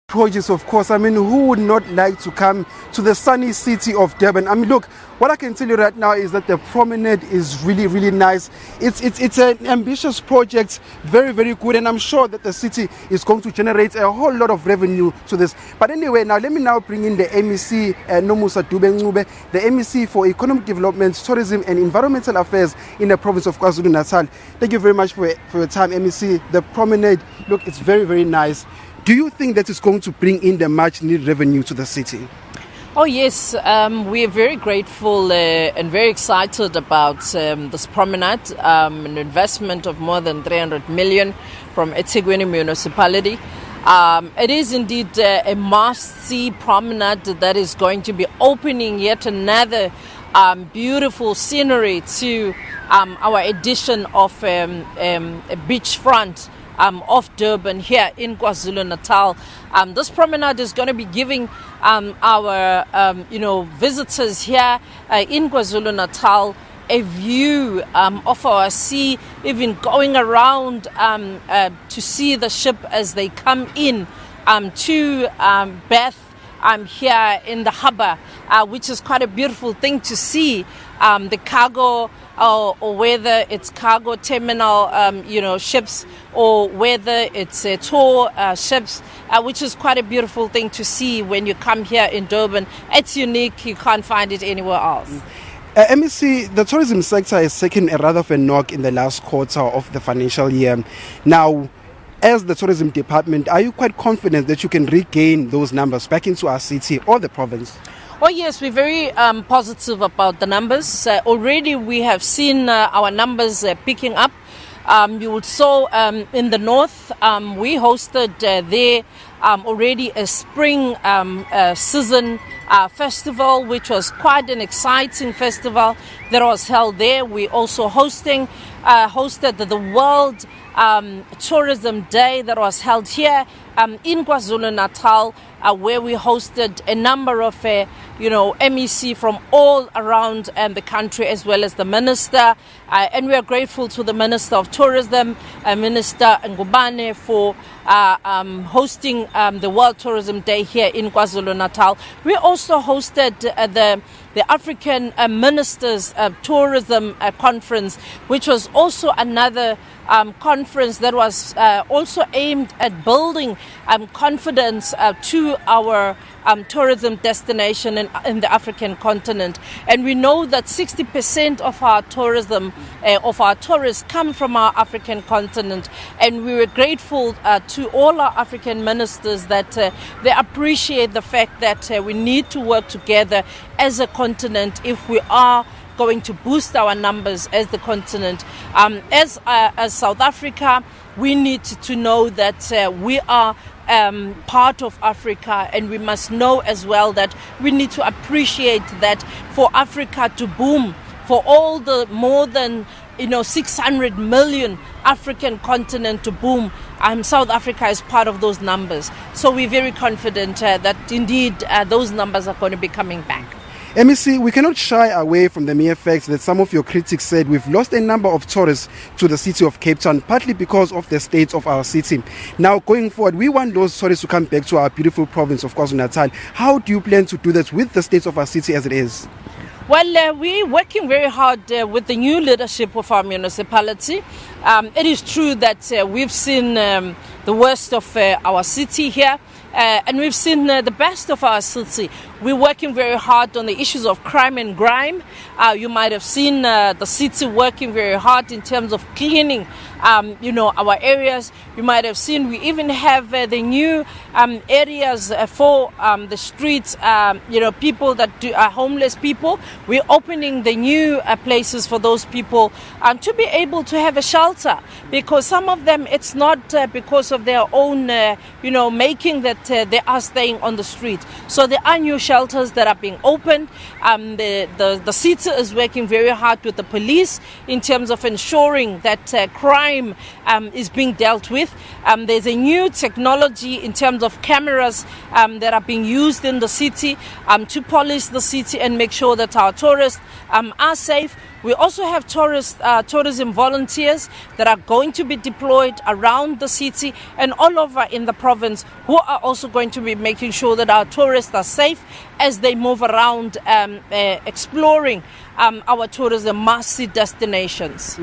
Produce, of course. I mean, who would not like to come to the sunny city of Durban? I mean, look, what I can tell you right now is that the promenade is really, really nice. It's an ambitious project, very, very good, and I'm sure that the city is going to generate a whole lot of revenue to this. But anyway, now let me now bring in the MEC, Nomusa Dube-Ncube, the MEC for Economic Development, Tourism and Environmental Affairs in the province of KwaZulu-Natal. Thank you very much for your time, MEC. The promenade, look, it's very, very nice. Do you think that it's going to bring in the much needed revenue to the city? Oh yes, we are very grateful and very excited about this promenade, an investment of more than 300 million from eThekwini municipality. It is indeed a must-see promenade that is going to be opening yet another beautiful scenery to our edition of a beachfront of Durban here in KwaZulu-Natal. This promenade is going to be giving our visitors here in KwaZulu-Natal a view of our sea, even going around to see the ship as they come in to Beth here in the harbour, which is quite a beautiful thing to see. The cargo or whether it's cargo terminal, ships, or whether it's tour ships, which is quite a beautiful thing to see when you come here in Durban. It's unique. You can't find it anywhere else. MEC, the tourism sector has taken a rather of a knock in the last quarter of the financial year. Now, as the tourism department, are you quite confident that you can regain those numbers back into our city or the province? Oh yes, we're very positive about the numbers. Already we have seen our numbers picking up. You saw in the north, we hosted there already a spring season festival, which was quite an exciting festival that was held there. We also hosted the World Tourism Day that was held here in KwaZulu-Natal, where we hosted a number of MEC from all around the country, as well as the minister, and we are grateful to the Minister of Tourism, Minister Ngubane, for hosting the World Tourism Day here in KwaZulu-Natal. We also hosted the African Ministers Tourism Conference, which was also another conference that was also aimed at building confidence to our tourism destination in the African continent. And we know that 60% of our tourism, of our tourists, come from our African continent. And we were grateful to all our African ministers that they appreciate the fact that we need to work together as a continent if we are going to boost our numbers as the continent. As South Africa, we need to know that we are part of Africa, and we must know as well that we need to appreciate that for Africa to boom, for all the more than 600 million African continent to boom, South Africa is part of those numbers. So we're very confident that indeed those numbers are going to be coming back. MEC, we cannot shy away from the mere fact that some of your critics said we've lost a number of tourists to the city of Cape Town, partly because of the state of our city. Now, going forward, we want those tourists to come back to our beautiful province of KwaZulu-Natal. How do you plan to do that with the state of our city as it is? Well, we're working very hard with the new leadership of our municipality. It is true that we've seen the worst of our city here. And we've seen the best of our city. We're working very hard on the issues of crime and grime. You might have seen the city working very hard in terms of cleaning, our areas. You might have seen we even have the new areas for the streets, people that are homeless people. We're opening the new places for those people to be able to have a shelter, because some of them, it's not because of their own, making that they are staying on the street. So there are new shelters that are being opened. The city is working very hard with the police in terms of ensuring that crime is being dealt with. There's a new technology in terms of cameras that are being used in the city to police the city and make sure that our tourists are safe. We also have tourism volunteers that are going to be deployed around the city and all over in the province, who are also going to be making sure that our tourists are safe as they move around exploring our tourism must-see destinations.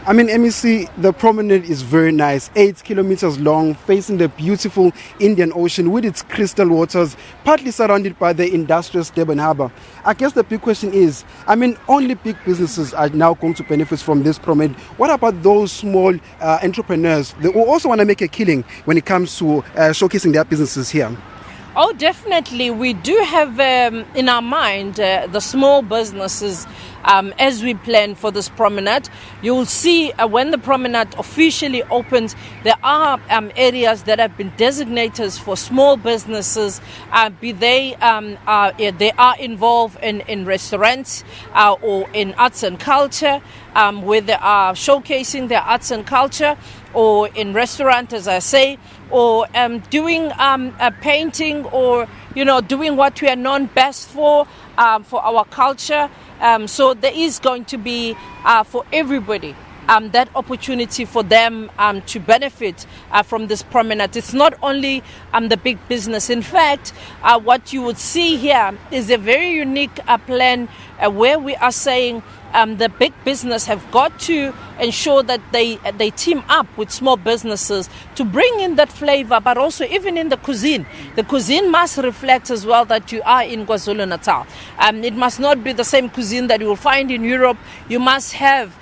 I mean, MEC, the promenade is very nice, 8 kilometers long, facing the beautiful Indian Ocean with its crystal waters, partly surrounded by the industrious Durban Harbour. I guess the big question is, I mean, only big businesses are now going to benefit from this promenade. What about those small entrepreneurs who also want to make a killing when it comes to showcasing their businesses here? Oh, definitely. We do have in our mind the small businesses as we plan for this promenade. You will see when the promenade officially opens, there are areas that have been designated for small businesses, be they are involved in restaurants or in arts and culture, where they are showcasing their arts and culture, or in restaurant, as I say, or doing a painting, or doing what we are known best for our culture. So there is going to be for everybody that opportunity for them to benefit from this promenade. It's not only the big business. In fact, what you would see here is a very unique plan where we are saying the big business have got to ensure that they team up with small businesses to bring in that flavor, but also even in the cuisine. The cuisine must reflect as well that you are in KwaZulu-Natal. It must not be the same cuisine that you will find in Europe. You must have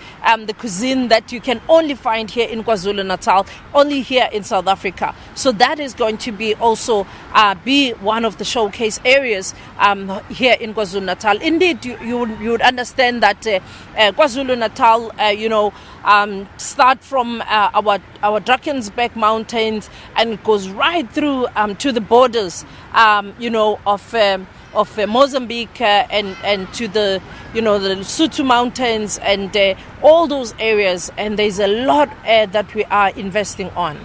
the cuisine that you can only find here in KwaZulu-Natal, only here in South Africa. So that is going to be also be one of the showcase areas here in KwaZulu-Natal. Indeed, you would understand that KwaZulu-Natal, start from our Drakensberg Mountains, and it goes right through to the borders, of Mozambique and to the the Lesotho Mountains and all those areas, and there's a lot that we are investing on.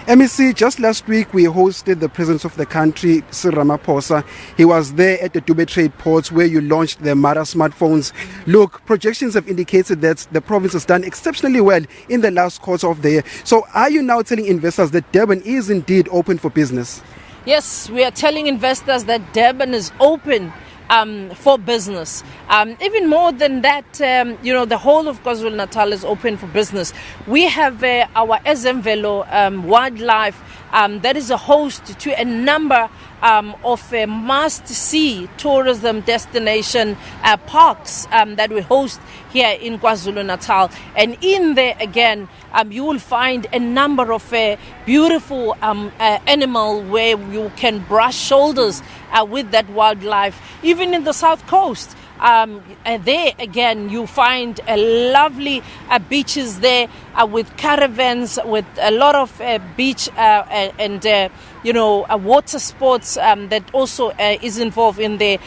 MEC, just last week we hosted the President of the country, Cyril Ramaphosa. He was there at the Dube Trade Ports where you launched the Mara smartphones. Look, projections have indicated that the province has done exceptionally well in the last quarter of the year. So are you now telling investors that Durban is indeed open for business? Yes, we are telling investors that Durban is open for business. Even more than that, the whole of KwaZulu-Natal is open for business. We have our Ezemvelo wildlife that is a host to a number of must-see tourism destination parks that we host here in KwaZulu-Natal. And in there, again, you will find a number of beautiful animal where you can brush shoulders with that wildlife. Even in the South Coast, there again you find lovely beaches there with caravans, with a lot of beach and water sports that also is involved in there.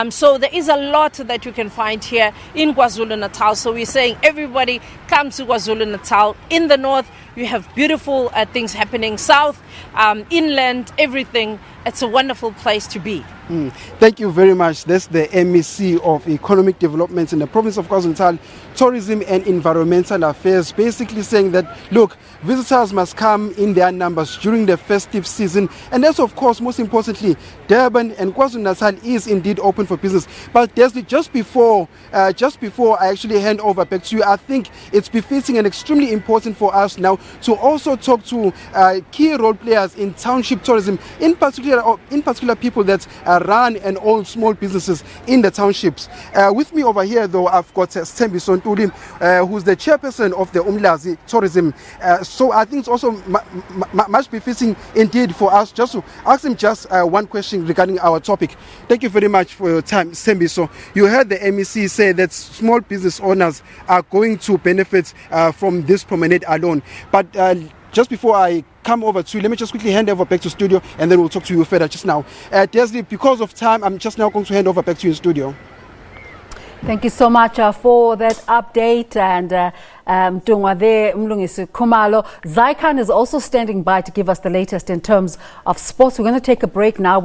So there is a lot that you can find here in KwaZulu-Natal. So we're saying everybody come to KwaZulu-Natal. In the north, you have beautiful things happening. South, inland, everything. It's a wonderful place to be. Thank you very much. That's the MEC of Economic Development in the province of KwaZulu-Natal, Tourism and Environmental Affairs, basically saying that, look, visitors must come in their numbers during the festive season. And that's, of course, most importantly, Durban and KwaZulu-Natal is indeed open for business. But Desli, just before I actually hand over back to you, I think it's befitting and extremely important for us now to also talk to key role players in township tourism, in particular people that run and own small businesses in the townships. With me over here, though, I've got Thembiso Ntuli, who's the chairperson of the Umlazi Tourism. So I think it's also much befitting indeed for us just to ask him just one question regarding our topic. Thank you very much for your time, Thembiso. You heard the MEC say that small business owners are going to benefit from this promenade alone. But just before I come over to you, let me just quickly hand over back to studio, and then we'll talk to you further just now. Desli, because of time, I'm just now going to hand over back to you in studio. Thank you so much for that update. And Tungwade Mlungisi Kumalo. Zykan is also standing by to give us the latest in terms of sports. We're going to take a break now.